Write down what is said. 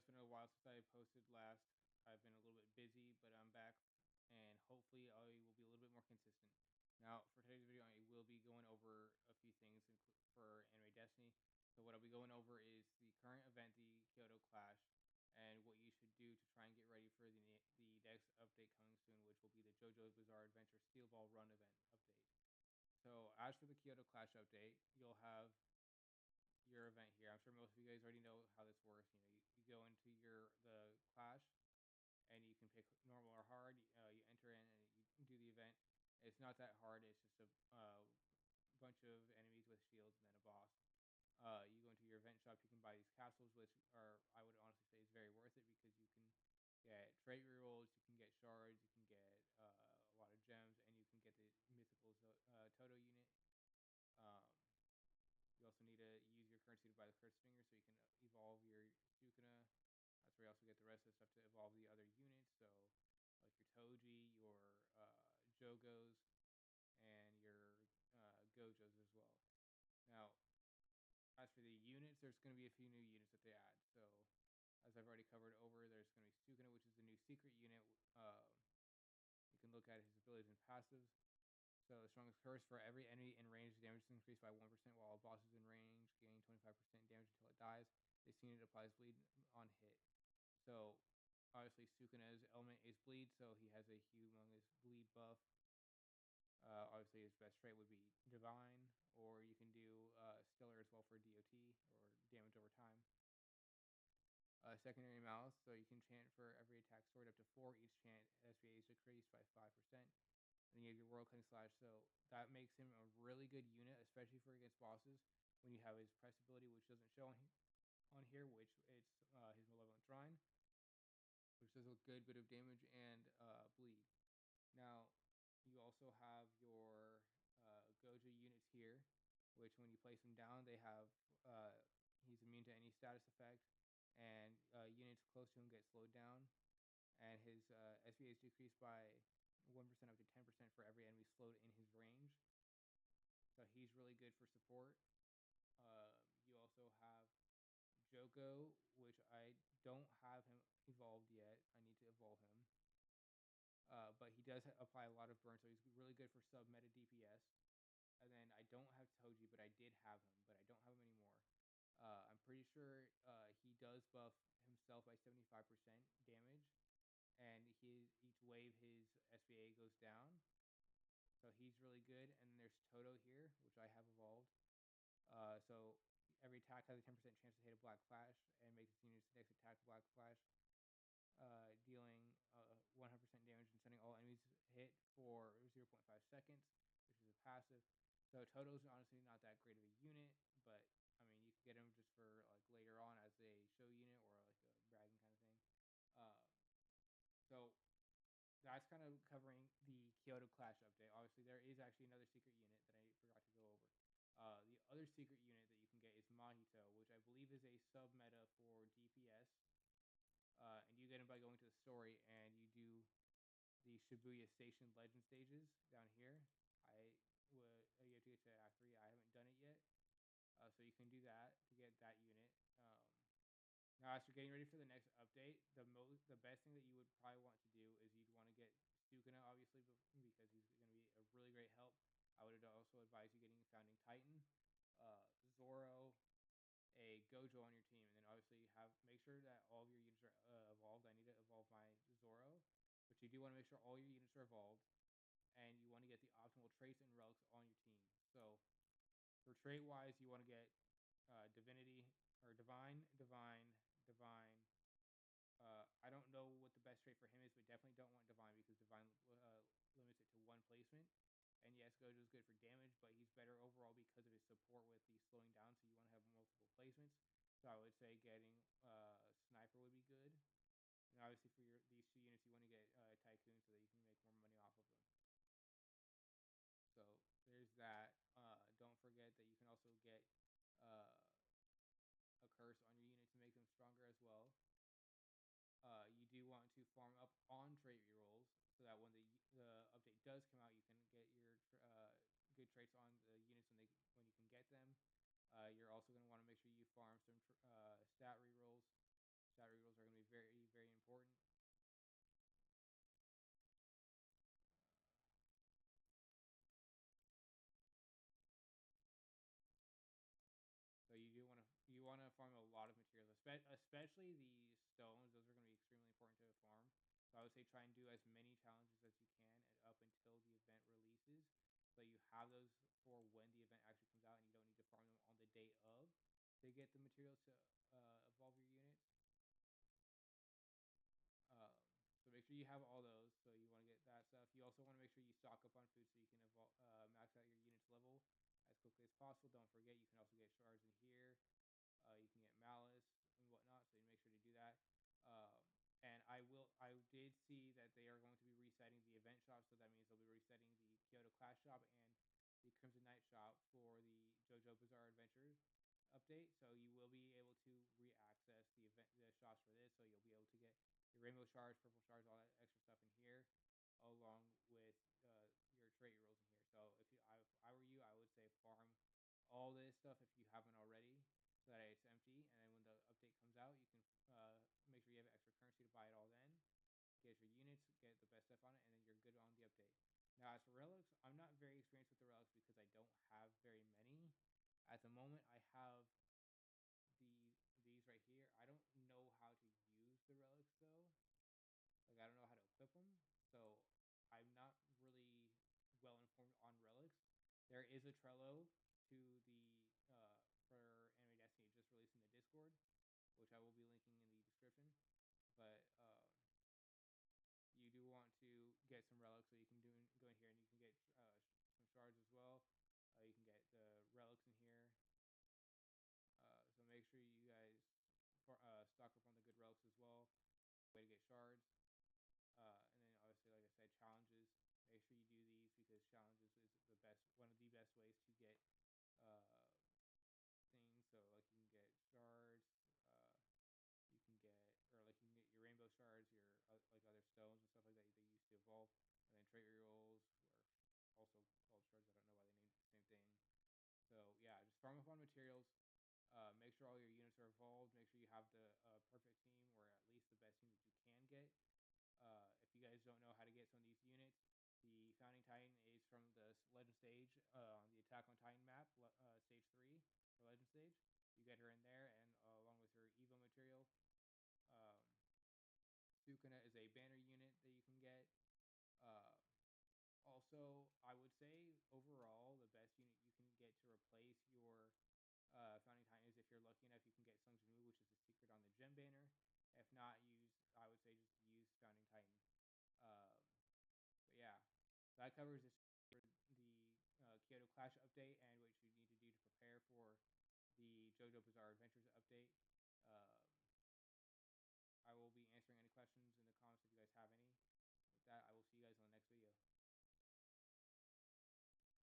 it's been a while since I posted last. I've been a little bit busy, but I'm back, and hopefully I will be a little bit more consistent. Now, for today's video, I will be going over a few things for Anime Destiny. So what I'll be going over is the current event, the Kyoto Clash, and what you should do to try and get ready for the next update coming soon, which will be the JoJo's Bizarre Adventure Steel Ball Run event update. So as for the Kyoto Clash update, you'll have your event here. I'm sure most of you guys already know how this works. You go into the clash, and you can pick normal or hard. You enter in and you do the event. It's not that hard. It's just a bunch of enemies with shields and then a boss. You go into your event shop. You can buy these castles, which are, I would honestly say, is very worth it because you can get trait rerolls, you can get shards, you can get a lot of gems, and you can get the mythical Toto unit. Um, you also need to use your currency to buy the cursed finger so you can evolve your Sukuna. That's where you also get the rest of the stuff to evolve the other units. So, like your Toji, your Jogos, and your Gojos as well. Now, as for the units, there's going to be a few new units that they add. So, as I've already covered over, there's going to be Sukuna, which is the new secret unit. You can look at his abilities and passives. So the strongest curse for every enemy in range, damage is increased by 1%, while a boss is in range, gain 25% damage until it dies. This unit applies bleed on hit. So obviously Sukuna's element is bleed, so he has a humongous bleed buff. Obviously his best trait would be Divine, or you can do Stellar as well for DOT, or damage over time. Secondary Malice, so you can chant for every attack sword up to 4. Each chant SVA is decreased by 5%. And then you have your World Cutting Slash, so that makes him a really good unit, especially for against bosses. When you have his press ability, which doesn't show on here, which it's his Malevolent Shrine, which does a good bit of damage and bleed. Now, you also have your Gojo units here, which when you place them down, they have he's immune to any status effect, and units close to him get slowed down, and his SVA is decreased by 1% up to 10% for every enemy slowed in his range. So he's really good for support. You also have Joko, which I don't have him evolved yet. I need to evolve him. But he does apply a lot of burn, so he's really good for sub-meta DPS. And then I don't have Toji, but I did have him, but I don't have him anymore. I'm pretty sure he does buff himself by 75% damage, and each wave his SVA goes down. So he's really good. And there's Toto here, which I have evolved. So every attack has a 10% chance to hit a Black Flash and make its unit's next attack Black Flash, dealing 100% damage and sending all enemies hit for 0.5 seconds, which is a passive. So Toto's honestly not that great of a unit, but I mean you could get him just for like later on as a show unit or like a bragging kind of thing. So that's kind of covering the Kyoto Clash update. Obviously, there is actually another secret unit that I forgot to go over. The other secret unit that you can get is Mahito, which I believe is a sub meta for DPS. And you get him by going to the story, and you do the Shibuya Station Legend stages down here. You have to get to Act 3. I haven't done it yet, so you can do that to get that unit. Now, as you're getting ready for the next update, the best thing that you would probably want to do is you'd want to get Sukuna, obviously, because he's going to be a really great help. I would also advise you getting Founding Titan, Zoro, a Gojo on your team, and then obviously make sure that all of your units are evolved. I need to evolve my Zoro, but you do want to make sure all your units are evolved, and you want to get the optimal traits and relics on your team. So for trait wise, you want to get Divinity or Divine. I don't know what the best trait for him is, but definitely don't want Divine because Divine limits it to one placement. And yes, Gojo is good for damage, but he's better overall because of his support with the slowing down. So you want to have multiple placements. So I would say getting Sniper would be good. And obviously for these two units, you want to get Tycoon so that you can make more money off of them. So there's that. Don't forget that you can also get a curse on your unit to make them stronger as well. You do want to farm up on trait rerolls so that when the update does come out, you can get your good traits on the units when you can get them. You're also going to want to make sure you farm some stat rerolls. Stat rerolls important. So you want to farm a lot of materials, especially the stones. Those are going to be extremely important to farm. So I would say try and do as many challenges as you can up until the event releases, so you have those for when the event actually comes out, and you don't need to farm them on the day of to get the materials to evolve your units. Um, so make sure you have all those. So you want to get that stuff. You also want to make sure you stock up on food so you can max out your units level as quickly as possible. Don't forget you can also get shards in here. You can get malice and whatnot, so you make sure to do that. Um, and I did see that they are going to be resetting the event shop, so that means they'll be resetting the Kyoto Clash shop and the Crimson Knight shop for the JoJo Bizarre Adventures update. So you will be able to re-access the shops for this. So you'll be able to get your rainbow shards, purple shards, all that extra stuff in here, along with your trait rolls in here. So if I were you, I would say farm all this stuff if you haven't already, so that it's empty. And then when the update comes out, you can make sure you have extra currency to buy it all. Then get your units, get the best stuff on it, and then you're good on the update. Now, as for relics, I'm not very experienced with the relics because I don't have very many at the moment. I have these right here. I don't know how to use the relics though. Like I don't know how to equip them, so I'm not really well informed on relics. There is a Trello to the for Anime Destiny just released in the Discord, which I will be linking in the description. But you do want to get some relics, so you can go in here and you can get some shards as well. You can get the relics in here. So make sure you guys stock up on the good relics as well. Way to get shards. And then obviously, like I said, challenges. Make sure you do these because challenges is one of the best ways to get uh, things. So like you can get shards, you can get your rainbow shards, your like other stones and stuff like that they use to evolve, and then trait rolls are also called shards. I don't know why they named it the same thing. So yeah, just farm up on materials. Make sure all your units are evolved. Make sure you have the perfect team, or at least the best team that you can get. If you guys don't know how to get some of these units, the Founding Titan is from the Legend stage on the Attack on Titan map, stage 3 for Legend stage. You get her in there, and along with her Evo material. Um, Sukuna is a banner unit that you can get. Uh, Also, I would say overall, the best unit you can get to replace your Founding Titan is, if you're lucky enough, you can get Sung Jinwoo, which is a secret on the gem banner. If not, I would say just use Founding Titan. Um, but yeah, that covers this for the Kyoto Clash update and what you need to do to prepare for the JoJo Bizarre Adventures update. Um, I will be answering any questions in the comments if you guys have any. With that, I will see you guys on the next video.